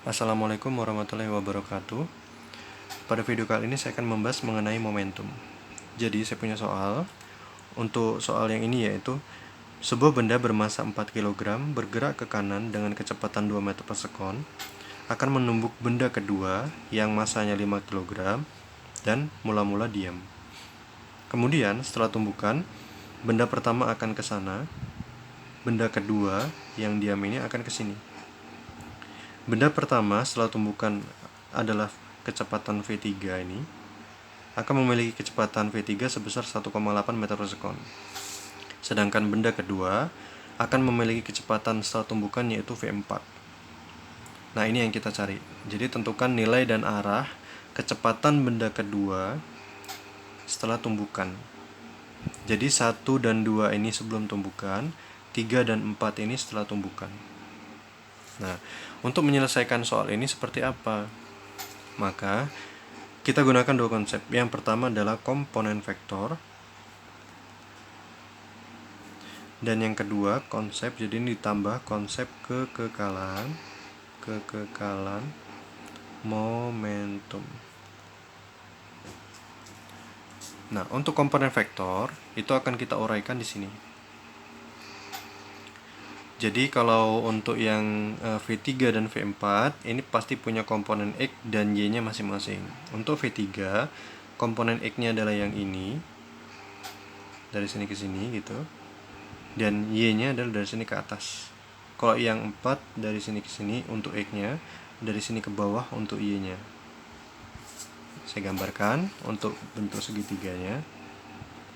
Assalamualaikum warahmatullahi wabarakatuh. Pada video kali ini saya akan membahas mengenai momentum. Jadi saya punya soal. Untuk soal yang ini yaitu sebuah benda bermassa 4 kg bergerak ke kanan dengan kecepatan 2 meter per sekon akan menumbuk benda kedua yang massanya 5 kg dan mula-mula diam. Kemudian setelah tumbukan, benda pertama akan ke sana, benda kedua yang diam ini akan ke sini. Benda pertama setelah tumbukan adalah kecepatan V3 ini akan memiliki kecepatan V3 sebesar 1,8 meter per sekon. Sedangkan benda kedua akan memiliki kecepatan setelah tumbukan yaitu V4. Nah, ini yang kita cari. Jadi tentukan nilai dan arah kecepatan benda kedua setelah tumbukan. Jadi 1 dan 2 ini sebelum tumbukan, 3 dan 4 ini setelah tumbukan. Nah, untuk menyelesaikan soal ini seperti apa? Maka, kita gunakan dua konsep. Yang pertama adalah komponen vektor. Dan yang kedua, konsep, jadi ini ditambah konsep kekekalan momentum. Nah, untuk komponen vektor, itu akan kita uraikan di sini. Jadi kalau untuk yang V3 dan V4 ini pasti punya komponen X dan Y-nya masing-masing. Untuk V3, komponen X-nya adalah yang ini, dari sini ke sini gitu. Dan Y-nya adalah dari sini ke atas. Kalau yang 4 dari sini ke sini untuk X-nya, dari sini ke bawah untuk Y-nya. Saya gambarkan untuk bentuk segitiganya.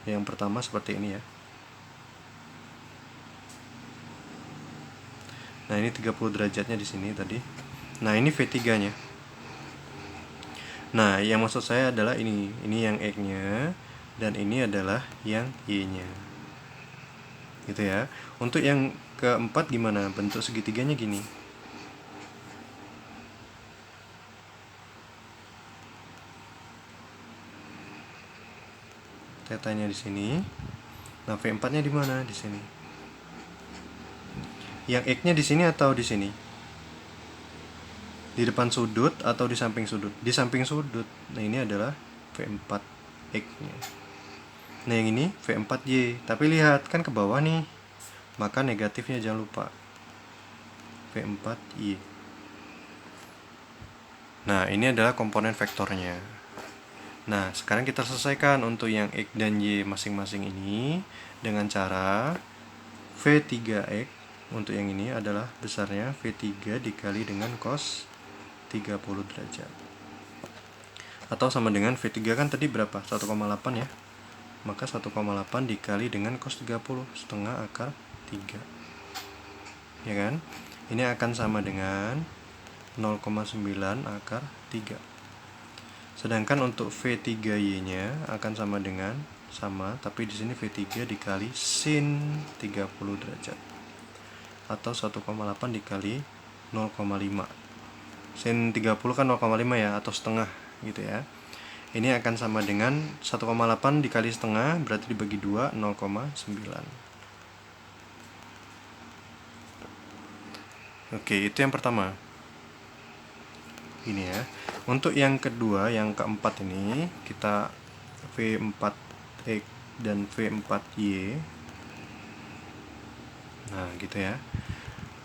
Yang pertama seperti ini ya. Nah, ini 30 derajatnya di sini tadi. Nah, ini V3-nya. Nah, yang maksud saya adalah ini yang X-nya dan ini adalah yang Y-nya. Gitu ya. Untuk yang keempat gimana? Bentuk segitiganya gini. Tetanya di sini. Nah, V4-nya di mana? Di sini. Yang X-nya di sini atau di sini? Di depan sudut atau di samping sudut? Di samping sudut. Nah, ini adalah V4 X-nya. Nah, yang ini V4Y. Tapi lihat, kan ke bawah nih. Maka negatifnya jangan lupa. V4Y. Nah, ini adalah komponen vektornya. Nah, sekarang kita selesaikan untuk yang X dan Y masing-masing ini dengan cara V3X untuk yang ini adalah besarnya V3 dikali dengan cos 30 derajat. Atau sama dengan V3 kan tadi berapa? 1,8 ya. Maka 1,8 dikali dengan cos 30 setengah akar 3. Ya kan? Ini akan sama dengan 0,9 akar 3. Sedangkan untuk V3Y-nya akan sama dengan tapi di sini V3 dikali sin 30 derajat. Atau 1,8 dikali 0,5. Sin 30 kan 0,5 ya, atau setengah gitu ya. Ini akan sama dengan 1,8 dikali setengah, berarti dibagi 2, 0,9. Oke, itu yang pertama. Ini ya. Untuk yang kedua, yang keempat ini, kita V4X dan V4Y. Nah, gitu ya.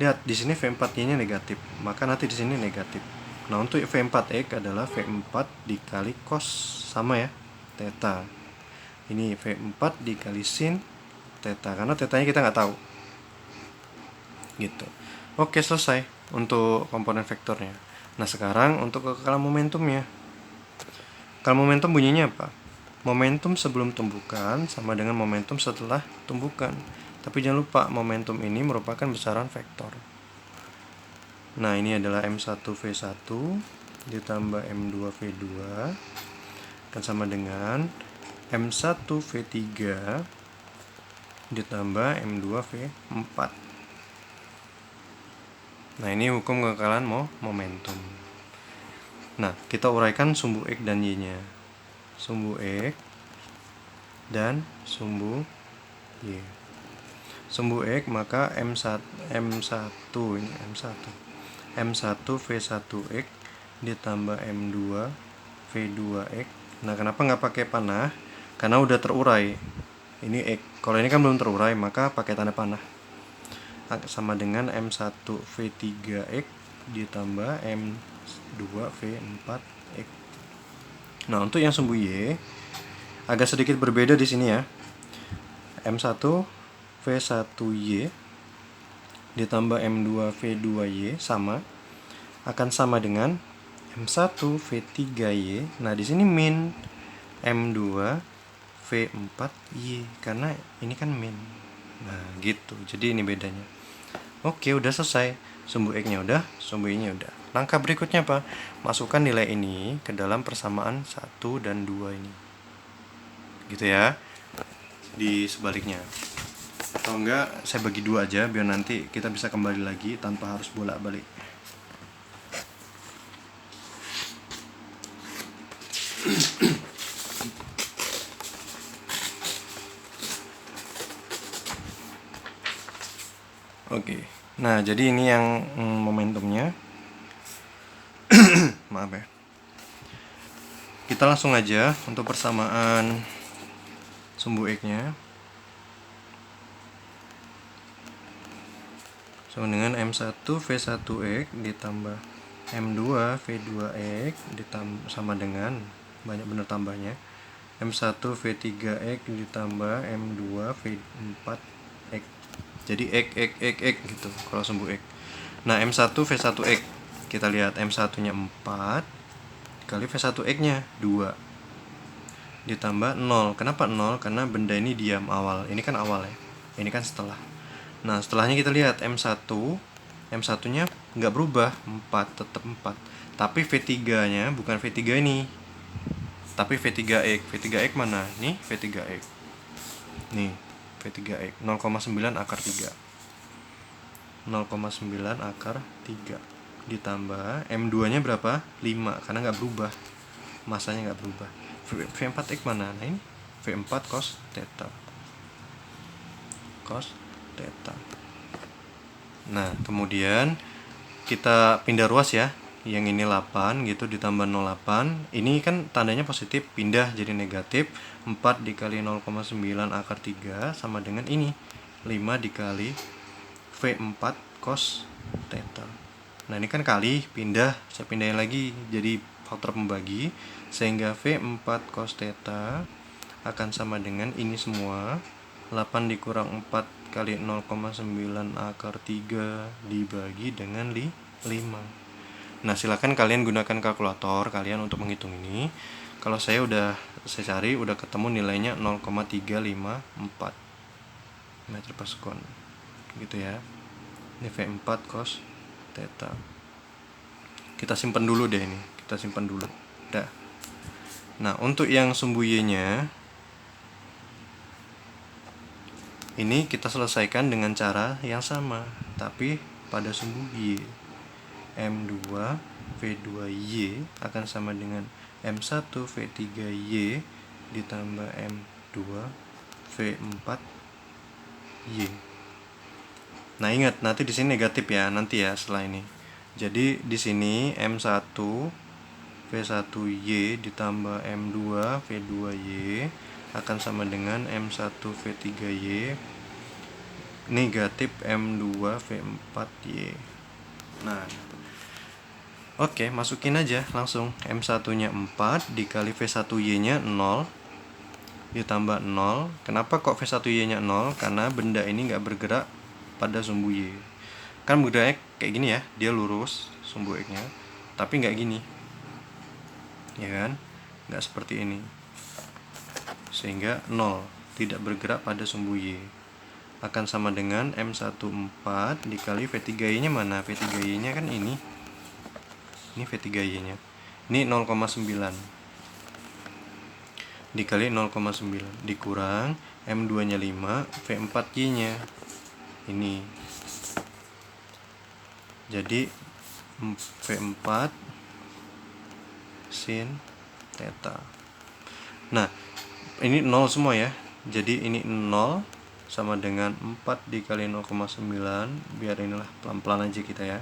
Lihat, di sini V4Y-nya negatif, maka nanti di sini negatif. Nah, untuk V4X adalah V4 dikali cos, sama ya, theta. Ini V4 dikali sin theta, karena tetanya kita nggak tahu. Gitu. Oke, selesai untuk komponen vektornya. Nah, sekarang untuk kekekalan momentumnya. Kalau momentum bunyinya apa? Momentum sebelum tumbukan sama dengan momentum setelah tumbukan. Tapi jangan lupa, momentum ini merupakan besaran vektor. Nah, ini adalah M1V1 ditambah M2V2 akan sama dengan M1V3 ditambah M2V4. Nah, ini hukum kekekalan momentum. Nah, kita uraikan sumbu X dan Y-nya. Sumbu X dan sumbu Y. Sumbu X maka M1 ini M1 M1 V1X ditambah M2 V2X. Nah, kenapa nggak pakai panah? Karena udah terurai. Ini X. Kalau ini kan belum terurai, maka pakai tanda panah. Sama dengan M1 V3X ditambah M2 V4X. Nah, untuk yang sumbu Y agak sedikit berbeda di sini ya. M1 V1Y ditambah M2 V2Y akan sama dengan M1 V3Y. Nah, di sini min M2 V4Y karena ini kan min. Nah, gitu. Jadi ini bedanya. Oke, udah selesai. Sumbu X-nya udah, sumbu Y-nya udah. Langkah berikutnya apa? Masukkan nilai ini ke dalam persamaan 1 dan 2 ini. Gitu ya. Di sebaliknya. Atau enggak, saya bagi dua aja biar nanti kita bisa kembali lagi tanpa harus bolak-balik. Oke. Nah, jadi ini yang momentumnya. Maaf ya. Kita langsung aja untuk persamaan sumbu X-nya. Sama dengan M1 V1X ditambah M2 V2X sama dengan, banyak bener tambahnya, M1 V3X ditambah M2 V4X. Jadi X gitu kalau sumbu X. Nah, M1 V1X, kita lihat M1-nya 4 kali V1X-nya 2 ditambah 0. Kenapa 0? Karena benda ini diam awal. Ini kan awal ya. Ini kan setelah. Nah, setelahnya kita lihat M1-nya nggak berubah, 4, tetap 4. Tapi V3-nya bukan V3 ini, tapi V3X. V3X mana? Nih, V3X. Nih, V3X 0,9 akar 3. 0,9 akar 3 ditambah M2-nya berapa? 5, karena nggak berubah. Masanya nggak berubah. V4X mana? Nah, ini V4 cos theta. Cos theta. Nah, kemudian kita pindah ruas ya. Yang ini 8 gitu ditambah 0,8. Ini kan tandanya positif, pindah jadi negatif. 4 dikali 0,9 akar 3 sama dengan ini, 5 dikali V4 cos theta. Nah, ini kan kali, pindah, saya pindahin lagi jadi faktor pembagi, sehingga V4 cos theta akan sama dengan ini semua, 8 dikurang 4 kali 0,9 akar 3 dibagi dengan 5. Nah, silakan kalian gunakan kalkulator kalian untuk menghitung ini. Kalau saya cari udah ketemu nilainya 0,354 meter per sekon. Gitu ya. Ini V4 cos theta. Kita simpan dulu deh ini. Kita simpan dulu. Dah. Nah, untuk yang sumbu Y-nya ini kita selesaikan dengan cara yang sama, tapi pada sumbu Y. M2 V2Y akan sama dengan M1 V3Y ditambah M2 V4Y. Nah, ingat nanti di sini negatif ya, nanti ya setelah ini. Jadi di sini M1 V1Y ditambah M2 V2Y akan sama dengan M1 V3Y negatif M2 V4Y. Nah, oke, masukin aja langsung. M1-nya 4 dikali V1Y-nya 0 ditambah 0. Kenapa kok V1Y-nya 0? Karena benda ini nggak bergerak pada sumbu Y. Kan bergeraknya kayak gini ya, dia lurus sumbu X-nya, tapi nggak gini, ya kan? Nggak seperti ini. Sehingga 0, tidak bergerak pada sumbu Y. Akan sama dengan M1 4 dikali V3Y-nya mana? V3Y-nya kan ini. Ini V3Y-nya. Ini 0,9 dikali 0,9 dikurang M2-nya 5, V4Y-nya ini. Jadi V4 sin theta. Nah, ini 0 semua ya. Jadi ini 0 sama dengan 4 dikali 0,9. Biar inilah pelan-pelan aja kita ya.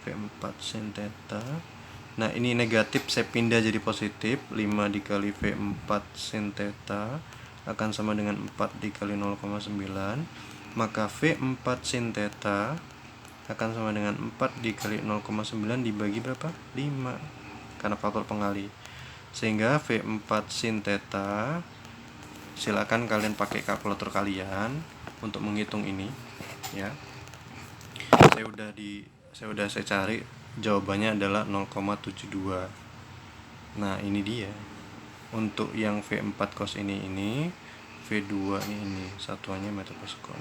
V4 sin theta. Nah, ini negatif, saya pindah jadi positif. 5 dikali V4 sin theta akan sama dengan 4 dikali 0,9. Maka V4 sin theta akan sama dengan 4 dikali 0,9 dibagi berapa? 5, karena faktor pengali. Sehingga V4 sin theta, silakan kalian pakai kalkulator kalian untuk menghitung ini ya. Saya cari, jawabannya adalah 0,72. Nah, ini dia. Untuk yang V4 cos ini V2 ini satuannya meter per sekon.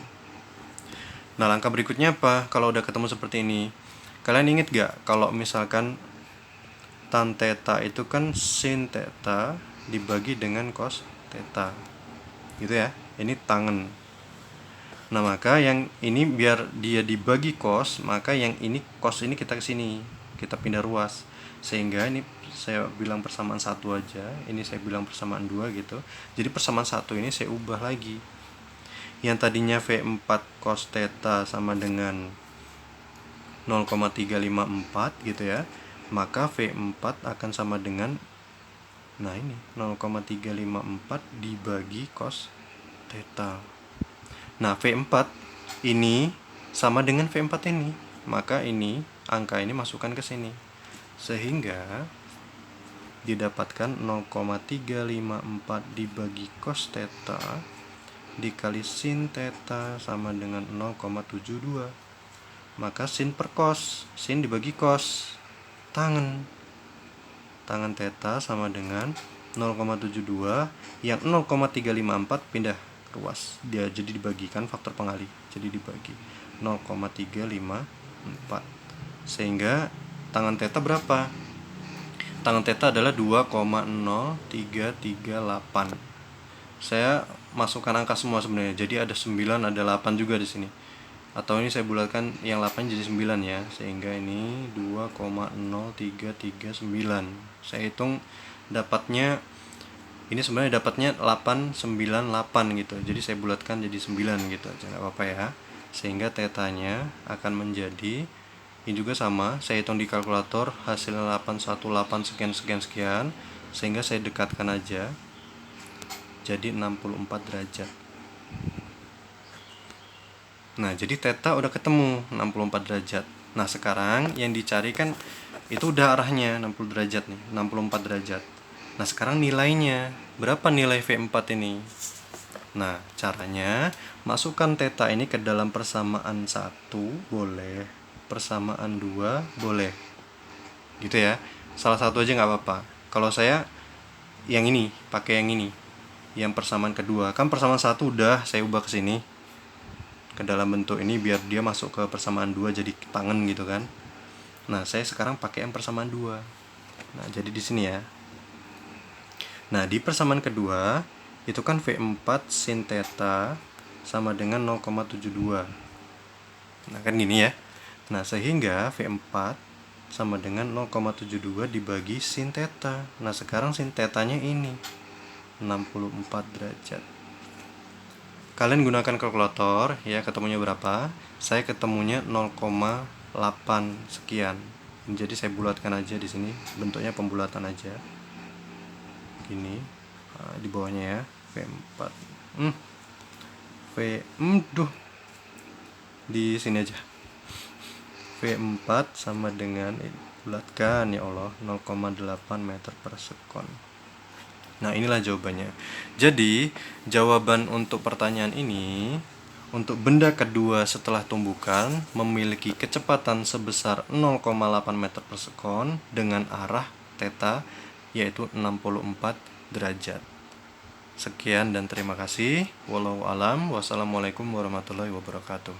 Nah, langkah berikutnya apa? Kalau udah ketemu seperti ini, kalian inget gak kalau misalkan tan theta itu kan sin theta dibagi dengan cos theta, gitu ya. Ini tangen. Nah, maka yang ini biar dia dibagi cos, maka yang ini cos ini kita ke sini, kita pindah ruas. Sehingga ini saya bilang persamaan 1 aja, ini saya bilang persamaan 2 gitu. Jadi persamaan 1 ini saya ubah lagi. Yang tadinya V4 cos theta sama dengan 0,354 gitu ya. Maka V4 akan sama dengan, nah ini 0,354 dibagi cos theta. Nah, V4 ini sama dengan V4 ini, maka ini angka ini masukkan ke sini, sehingga didapatkan 0,354 dibagi cos theta dikali sin theta sama dengan 0,72. Maka sin per cos, sin dibagi cos, tangen theta sama dengan 0,72, yang 0,354 pindah ruas, dia jadi dibagikan faktor pengali, jadi dibagi 0,354, sehingga tangen theta berapa? Tangen theta adalah 2,0338. Saya masukkan angka semua sebenarnya, jadi ada 9, ada 8 juga di sini. Atau ini saya bulatkan yang 8 jadi 9 ya, sehingga ini 2,0339. Saya hitung dapatnya, ini sebenarnya dapatnya 898 gitu. Jadi saya bulatkan jadi 9 gitu aja, nggak apa-apa ya. Sehingga tetanya akan menjadi, ini juga sama, saya hitung di kalkulator, hasilnya 818 sekian. Sehingga saya dekatkan aja, jadi 64 derajat. Nah, jadi theta udah ketemu 64 derajat. Nah, sekarang yang dicari kan itu udah arahnya 60 derajat nih, 64 derajat. Nah, sekarang nilainya, berapa nilai V4 ini? Nah, caranya masukkan theta ini ke dalam persamaan 1 boleh, persamaan 2 boleh. Gitu ya. Salah satu aja nggak apa-apa. Kalau saya yang ini, pakai yang ini, yang persamaan kedua. Kan persamaan 1 udah saya ubah ke sini, ke dalam bentuk ini biar dia masuk ke persamaan 2 jadi tangen gitu kan. Nah, saya sekarang pakai yang persamaan 2. Nah, jadi di sini ya. Nah, di persamaan kedua itu kan V4 sin theta sama dengan 0,72. Nah, kan gini ya. Nah, sehingga V4 sama dengan 0,72 dibagi sin theta. Nah, sekarang sin tetanya ini 64 derajat. Kalian gunakan kalkulator ya, ketemunya berapa? Saya ketemunya 0,8 sekian. Jadi saya bulatkan aja di sini, bentuknya pembulatan aja. Gini. Nah, di bawahnya ya, V4. Di sini aja. V4 sama dengan, bulatkan ya Allah, 0,8 meter per sekon. Nah, inilah jawabannya. Jadi, jawaban untuk pertanyaan ini, untuk benda kedua setelah tumbukan memiliki kecepatan sebesar 0,8 meter per sekon dengan arah theta yaitu 64 derajat. Sekian dan terima kasih. Wallahu alam. Wassalamualaikum warahmatullahi wabarakatuh.